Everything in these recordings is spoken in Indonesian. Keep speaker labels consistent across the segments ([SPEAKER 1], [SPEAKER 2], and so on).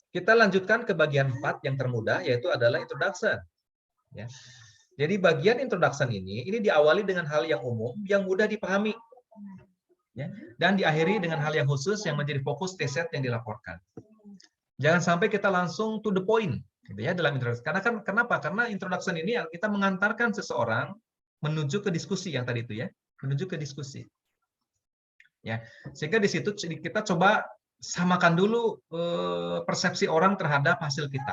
[SPEAKER 1] Kita lanjutkan ke bagian 4 yang termudah, yaitu adalah introduction. Ya. Jadi bagian introduction ini diawali dengan hal yang umum, yang mudah dipahami. Ya. Dan diakhiri dengan hal yang khusus yang menjadi fokus riset yang dilaporkan. Jangan sampai kita langsung to the point, gitu ya, dalam introduction. Kenapa? Karena introduction ini kita mengantarkan seseorang menuju ke diskusi yang tadi itu ya, menuju ke diskusi. Ya, sehingga di situ kita coba samakan dulu persepsi orang terhadap hasil kita.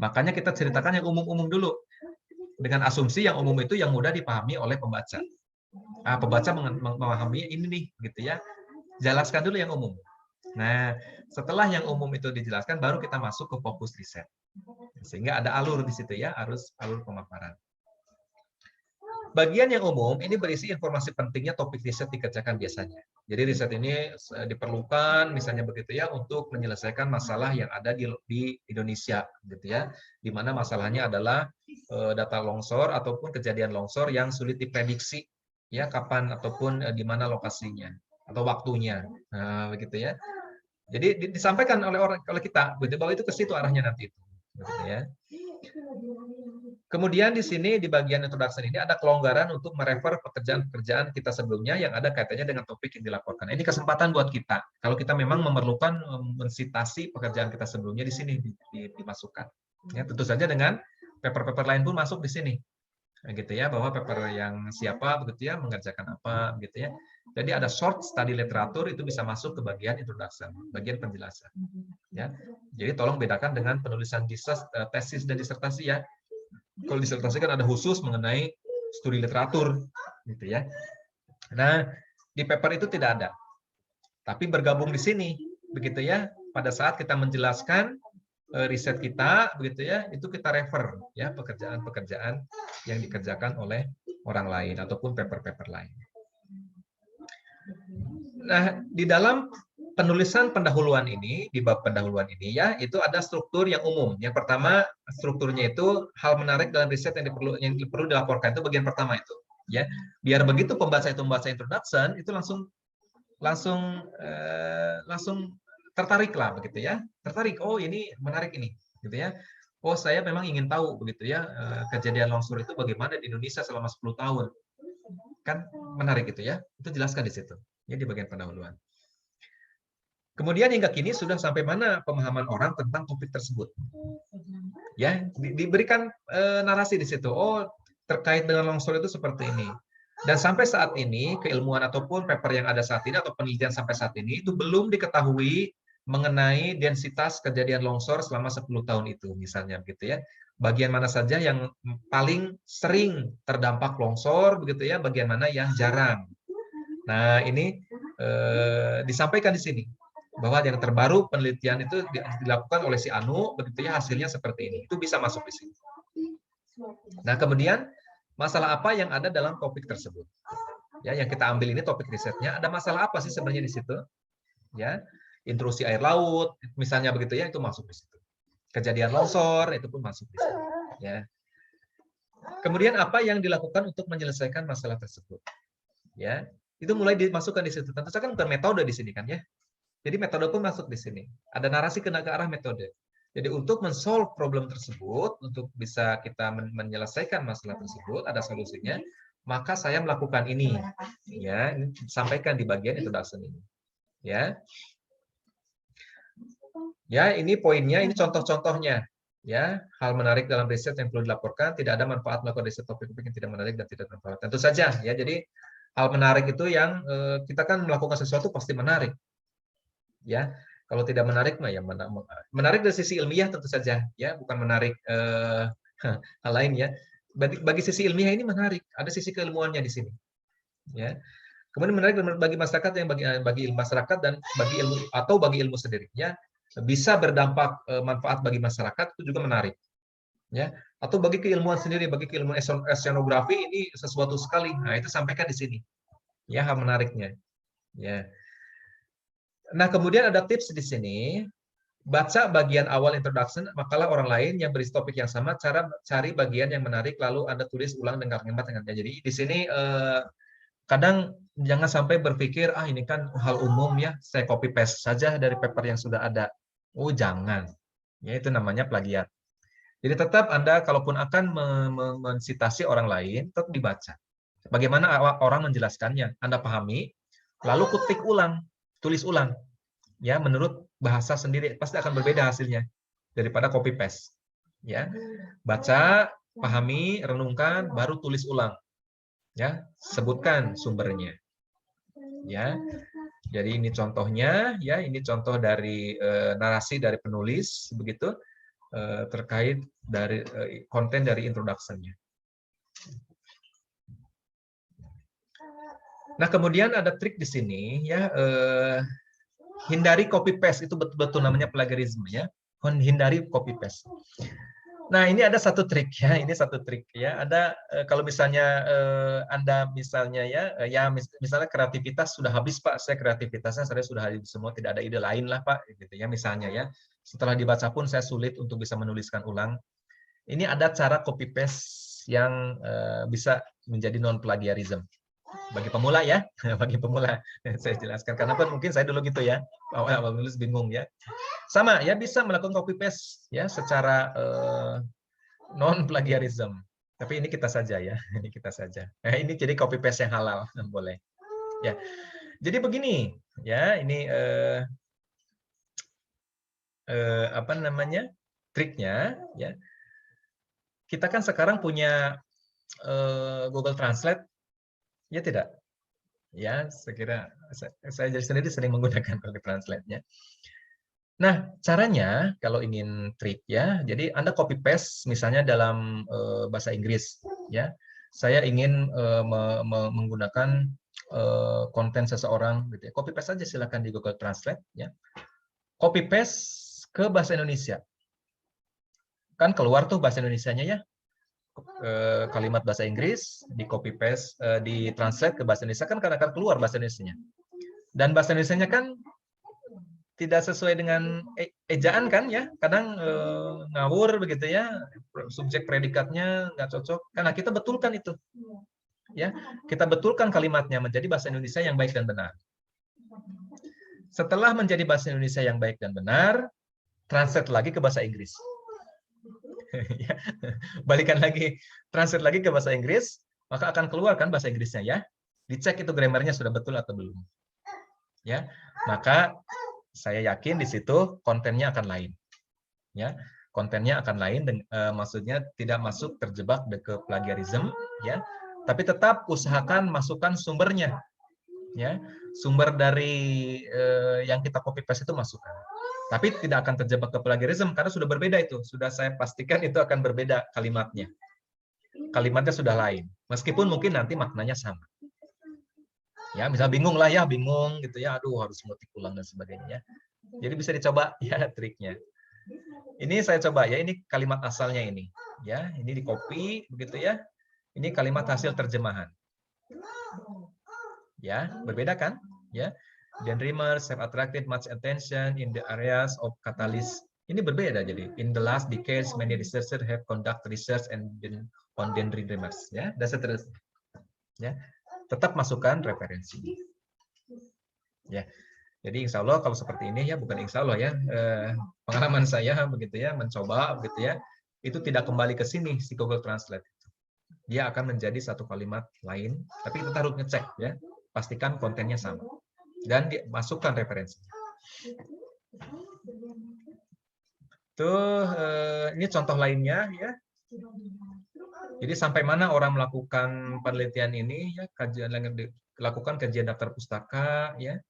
[SPEAKER 1] Makanya kita ceritakan yang umum-umum dulu, dengan asumsi yang umum itu yang mudah dipahami oleh pembaca. Nah, pembaca memahami ini nih, gitu ya. Jelaskan dulu yang umum. Nah, setelah yang umum itu dijelaskan, baru kita masuk ke fokus riset. Sehingga ada alur di situ ya, alur pemaparan. Bagian yang umum ini berisi informasi pentingnya topik riset dikerjakan biasanya. Jadi riset ini diperlukan misalnya begitu ya untuk menyelesaikan masalah yang ada di Indonesia gitu ya. Di mana masalahnya adalah data longsor ataupun kejadian longsor yang sulit diprediksi ya kapan ataupun di mana lokasinya atau waktunya. Nah, begitu ya. Jadi disampaikan oleh kita bahwa itu ke situ arahnya nanti itu. Gitu ya. Kemudian di sini di bagian introduction ini ada kelonggaran untuk merefer pekerjaan-pekerjaan kita sebelumnya yang ada kaitannya dengan topik yang dilaporkan. Ini kesempatan buat kita. Kalau kita memang memerlukan mensitasi pekerjaan kita sebelumnya di sini dimasukkan. Ya, tentu saja dengan paper-paper lain pun masuk di sini. Gitu ya, bahwa paper yang siapa begitu ya mengerjakan apa gitu ya. Jadi ada short study literatur itu bisa masuk ke bagian introduction, bagian penjelasan. Ya. Jadi tolong bedakan dengan penulisan tesis dan disertasi ya. Kalau disertasi kan ada khusus mengenai studi literatur, gitu ya. Nah, di paper itu tidak ada, tapi bergabung di sini, begitu ya. Pada saat kita menjelaskan riset kita, begitu ya, itu kita refer ya pekerjaan-pekerjaan yang dikerjakan oleh orang lain ataupun paper-paper lain. Nah, di dalam penulisan pendahuluan ini, di bab pendahuluan ini ya, itu ada struktur yang umum. Yang pertama, strukturnya itu hal menarik dalam riset yang perlu dilaporkan, itu bagian pertama itu. Ya, biar begitu pembaca itu membaca introduction, itu langsung tertarik lah begitu ya. Tertarik, oh ini menarik ini, gitu ya. Oh, saya memang ingin tahu begitu ya, kejadian longsor itu bagaimana di Indonesia selama 10 tahun. Kan menarik gitu ya. Itu jelaskan di situ. Ya, di bagian pendahuluan. Kemudian hingga kini sudah sampai mana pemahaman orang tentang topik tersebut? Ya, diberikan narasi di situ. Oh, terkait dengan longsor itu seperti ini. Dan sampai saat ini keilmuan ataupun paper yang ada saat ini atau penelitian sampai saat ini itu belum diketahui mengenai densitas kejadian longsor selama 10 tahun itu misalnya begitu ya. Bagian mana saja yang paling sering terdampak longsor begitu ya, bagian mana yang jarang. Nah, ini disampaikan di sini bahwa yang terbaru penelitian itu dilakukan oleh si Anu, begitu ya hasilnya seperti ini. Itu bisa masuk di sini. Nah, kemudian masalah apa yang ada dalam topik tersebut? Ya, yang kita ambil ini topik risetnya, ada masalah apa sih sebenarnya di situ? Ya, intrusi air laut, misalnya begitu ya, itu masuk di situ. Kejadian longsor, itu pun masuk di situ. Ya. Kemudian apa yang dilakukan untuk menyelesaikan masalah tersebut? Ya, itu mulai dimasukkan di situ. Tentu saja kan bukan metode di sini kan ya. Jadi metode pun masuk di sini. Ada narasi ke arah metode. Jadi untuk men-solve problem tersebut, untuk bisa kita menyelesaikan masalah tersebut, ada solusinya, maka saya melakukan ini. Ya, ini disampaikan di bagian introduction ini. Ya. Ya, ini poinnya, ini contoh-contohnya. Ya, hal menarik dalam riset yang perlu dilaporkan, tidak ada manfaat melakukan riset topik-topik yang tidak menarik dan tidak bermanfaat. Tentu saja, ya. Jadi hal menarik itu yang kita kan melakukan sesuatu pasti menarik. Ya, kalau tidak menarik mah ya menarik dari sisi ilmiah tentu saja ya, bukan menarik hal lain ya. Bagi sisi ilmiah ini menarik, ada sisi keilmuannya di sini. Ya. Kemudian menarik bagi masyarakat yang bagi masyarakat dan bagi ilmu atau bagi ilmu sendiri ya. Bisa berdampak manfaat bagi masyarakat itu juga menarik. Ya, atau bagi keilmuan sendiri, bagi keilmuan oceanografi ini sesuatu sekali. Nah, itu sampaikan di sini. Ya, hal menariknya. Ya. Nah, kemudian ada tips di sini. Baca bagian awal introduction makalah orang lain yang berisi topik yang sama, cara cari bagian yang menarik, lalu Anda tulis ulang dengan hemat. Jadi di sini kadang jangan sampai berpikir, ini kan hal umum ya, saya copy paste saja dari paper yang sudah ada. Oh, jangan. Ya, itu namanya plagiat. Jadi tetap Anda kalaupun akan mensitasi orang lain, tetap dibaca. Bagaimana orang menjelaskannya, Anda pahami, lalu ketik ulang, tulis ulang. Ya, menurut bahasa sendiri pasti akan berbeda hasilnya daripada copy paste. Ya, baca, pahami, renungkan, baru tulis ulang. Ya, sebutkan sumbernya. Ya, jadi ini contohnya, ya, ini contoh dari narasi dari penulis, begitu terkait dari konten dari introduction-nya. Nah, kemudian ada trik di sini, ya, hindari copy paste, itu betul-betul namanya plagiarisme, ya, hindari copy paste. Nah, ini ada satu trik, ya, ini satu trik, ya. Ada kalau misalnya Anda misalnya, ya misalnya kreativitas sudah habis, Pak, saya kreativitasnya saya sudah habis semua, tidak ada ide lain lah, Pak, gitu ya, misalnya, ya. Setelah dibaca pun saya sulit untuk bisa menuliskan ulang. Ini ada cara copy paste yang bisa menjadi non plagiarism bagi pemula, ya. Bagi pemula saya jelaskan karena kan mungkin saya dulu gitu, ya, awal nulis bingung, ya. Sama, ya, bisa melakukan copy paste, ya, secara non plagiarism. Tapi ini kita saja, ya, ini kita saja. Ini jadi copy paste yang halal, boleh. Ya, jadi begini, ya, ini apa namanya triknya, ya. Kita kan sekarang punya Google Translate, ya tidak? Ya, saya jadi sendiri sering menggunakan Google Translate-nya. Nah, caranya kalau ingin trik, ya, jadi Anda copy paste misalnya dalam bahasa Inggris, ya. Saya ingin menggunakan konten seseorang, gitu ya. Copy paste saja silakan di Google Translate, ya. Copy paste ke bahasa Indonesia. Kan keluar tuh bahasa Indonesianya, ya. Kalimat bahasa Inggris di copy paste, di translate ke bahasa Indonesia, kan akan keluar bahasa Indonesianya. Dan bahasa Indonesianya kan tidak sesuai dengan ejaan, kan, ya, kadang ngawur begitu, ya, subjek predikatnya nggak cocok, karena kita betulkan itu, ya, kita betulkan kalimatnya menjadi bahasa Indonesia yang baik dan benar. Setelah menjadi bahasa Indonesia yang baik dan benar, translate lagi ke bahasa Inggris. Ya, balikan lagi, translate lagi ke bahasa Inggris, maka akan keluar kan bahasa Inggrisnya, ya. Dicek itu grammarnya sudah betul atau belum. Ya, maka saya yakin di situ kontennya akan lain. Ya, kontennya akan lain, maksudnya tidak masuk terjebak ke plagiarism, ya. Tapi tetap usahakan masukkan sumbernya, ya. Sumber dari yang kita copy paste itu masukkan. Tapi tidak akan terjebak ke plagiarism karena sudah berbeda itu. Sudah saya pastikan itu akan berbeda kalimatnya. Kalimatnya sudah lain. Meskipun mungkin nanti maknanya sama. Ya, misal bingung lah, ya, bingung gitu, ya, aduh harus ngetik ulang dan sebagainya. Jadi bisa dicoba, ya, triknya. Ini saya coba, ya, ini kalimat asalnya ini. Ya, ini di copy begitu, ya. Ini kalimat hasil terjemahan. Ya, berbeda kan? Ya. Dan Dreamers have attracted much attention in the areas of catalyst. Ini berbeda jadi. In the last decades, many researchers have conduct research and on dendrimers, ya, dan seterusnya. Ya, tetap masukkan referensi. Ya, jadi insya Allah kalau seperti ini, ya, bukan insya Allah, ya, pengalaman saya begitu, ya, mencoba begitu, ya, itu tidak kembali ke sini si Google Translate. Dia akan menjadi satu kalimat lain, tapi kita harus ngecek, ya, pastikan kontennya sama dan dimasukkan referensinya. Tuh, ini contoh lainnya, ya. Jadi sampai mana orang melakukan penelitian ini, ya, lakukan kajian daftar pustaka, ya,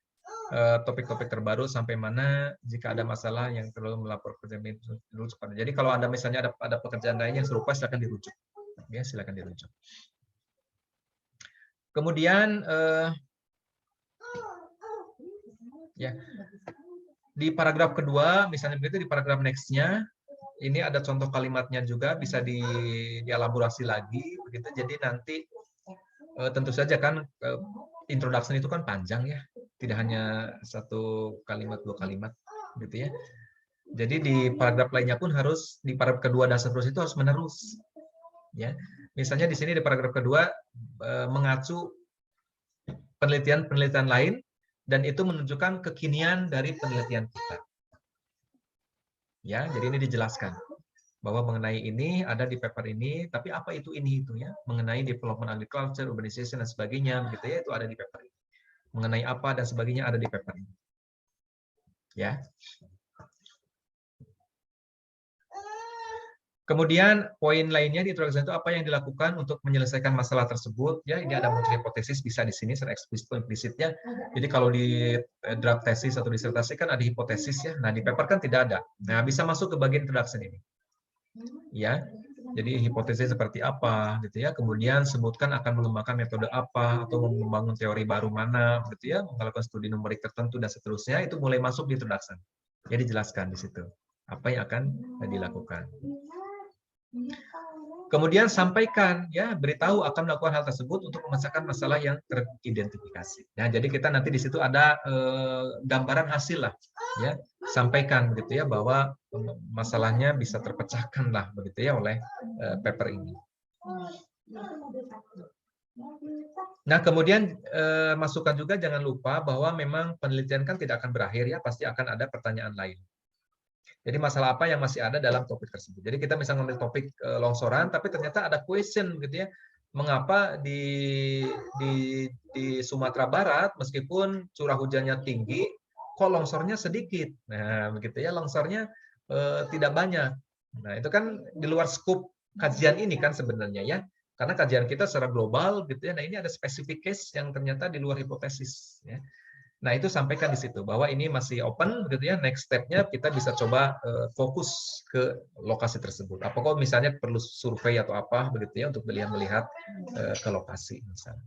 [SPEAKER 1] topik-topik terbaru sampai mana, jika ada masalah yang perlu melapor ke pekerjaan. Jadi kalau Anda misalnya ada pekerjaan lain yang serupa, silakan dirujuk, ya, silakan dirujuk. Kemudian ya, di paragraf kedua, misalnya begitu, di paragraf next-nya, ini ada contoh kalimatnya juga, bisa dielaborasi lagi, begitu. Jadi nanti tentu saja kan introduction itu kan panjang, ya, tidak hanya satu kalimat, dua kalimat, gitu, ya. Jadi di paragraf lainnya pun harus, di paragraf kedua dan seterusnya itu harus menerus, ya. Misalnya di sini di paragraf kedua mengacu penelitian lain, dan itu menunjukkan kekinian dari penelitian kita. Ya, jadi ini dijelaskan bahwa mengenai ini ada di paper ini, tapi apa itu ini itu ya, mengenai development agriculture, urbanization dan sebagainya, begitu ya, itu ada di paper ini. Mengenai apa dan sebagainya ada di paper ini. Ya. Kemudian poin lainnya di introduction itu apa yang dilakukan untuk menyelesaikan masalah tersebut. Ya, ini ada muncul hipotesis bisa di sini secara eksplisit atau implisitnya. Jadi kalau di draft tesis atau disertasi kan ada hipotesis ya. Nah, di paper kan tidak ada. Nah, bisa masuk ke bagian introduction ini. Ya. Jadi hipotesis seperti apa gitu ya. Kemudian sebutkan akan mengembangkan metode apa atau membangun teori baru mana gitu ya, melakukan studi numerik tertentu dan seterusnya, itu mulai masuk di introduction. Jadi jelaskan di situ apa yang akan dilakukan. Kemudian sampaikan, ya, beritahu akan melakukan hal tersebut untuk memecahkan masalah yang teridentifikasi. Nah, jadi kita nanti di situ ada gambaran hasil lah, ya, sampaikan begitu ya bahwa masalahnya bisa terpecahkan lah begitu ya oleh paper ini. Nah, kemudian masukkan juga jangan lupa bahwa memang penelitian kan tidak akan berakhir ya, pasti akan ada pertanyaan lain. Jadi masalah apa yang masih ada dalam topik tersebut. Jadi kita bisa ngambil topik longsoran, tapi ternyata ada question gitu ya. Mengapa di Sumatera Barat meskipun curah hujannya tinggi, kok longsornya sedikit? Nah, begitu ya, longsornya tidak banyak. Nah, itu kan di luar skop kajian ini kan sebenarnya ya. Karena kajian kita secara global gitu ya. Nah, ini ada specific case yang ternyata di luar hipotesis ya. Nah, itu sampaikan di situ bahwa ini masih open gitu ya. Next step-nya kita bisa coba fokus ke lokasi tersebut. Apakah misalnya perlu survei atau apa begitu ya untuk melihat ke lokasi misalnya.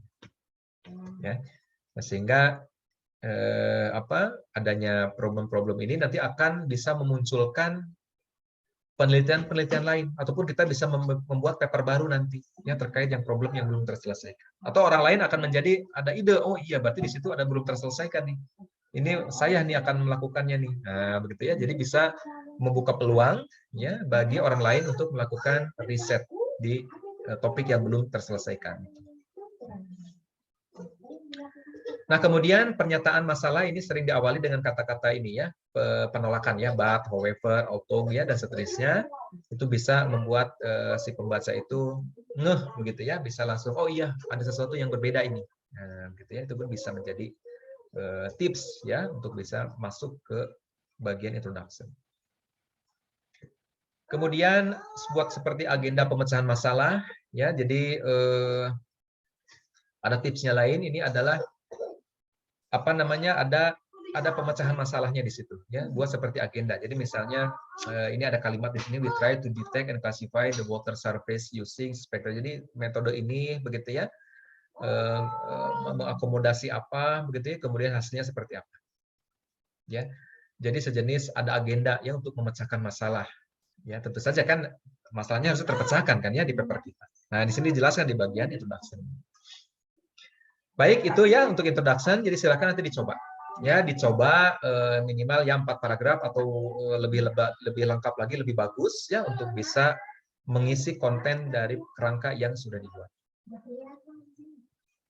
[SPEAKER 1] Ya. Nah, sehingga adanya problem-problem ini nanti akan bisa memunculkan penelitian-penelitian lain, ataupun kita bisa membuat paper baru nanti yang terkait yang problem yang belum terselesaikan. Atau orang lain akan menjadi ada ide, oh iya berarti di situ ada belum terselesaikan nih. Ini saya nih akan melakukannya nih. Nah, begitu ya. Jadi bisa membuka peluang ya bagi orang lain untuk melakukan riset di topik yang belum terselesaikan. Nah, kemudian pernyataan masalah ini sering diawali dengan kata-kata ini ya, penolakan ya, but, however, although ya dan seterusnya. Itu bisa membuat si pembaca itu ngeh begitu ya, bisa langsung oh iya, ada sesuatu yang berbeda ini. Nah, gitu ya, itu pun bisa menjadi tips ya untuk bisa masuk ke bagian introduction. Kemudian buat seperti agenda pemecahan masalah ya, jadi ada tipsnya lain, ini adalah apa namanya, ada pemecahan masalahnya di situ ya, buat seperti agenda. Jadi misalnya ini ada kalimat di sini, we try to detect and classify the water surface using spectra. Jadi metode ini begitu ya, mengakomodasi apa begitu ya, kemudian hasilnya seperti apa ya. Jadi sejenis ada agenda ya untuk memecahkan masalah ya. Tentu saja kan masalahnya harus terpecahkan kan ya di paper kita. Nah, di sini dijelaskan di bagian introduction. Baik, itu ya untuk introduction, jadi silakan nanti dicoba. Ya, dicoba minimal ya 4 paragraf atau lebih lengkap lagi, lebih bagus ya untuk bisa mengisi konten dari kerangka yang sudah dibuat.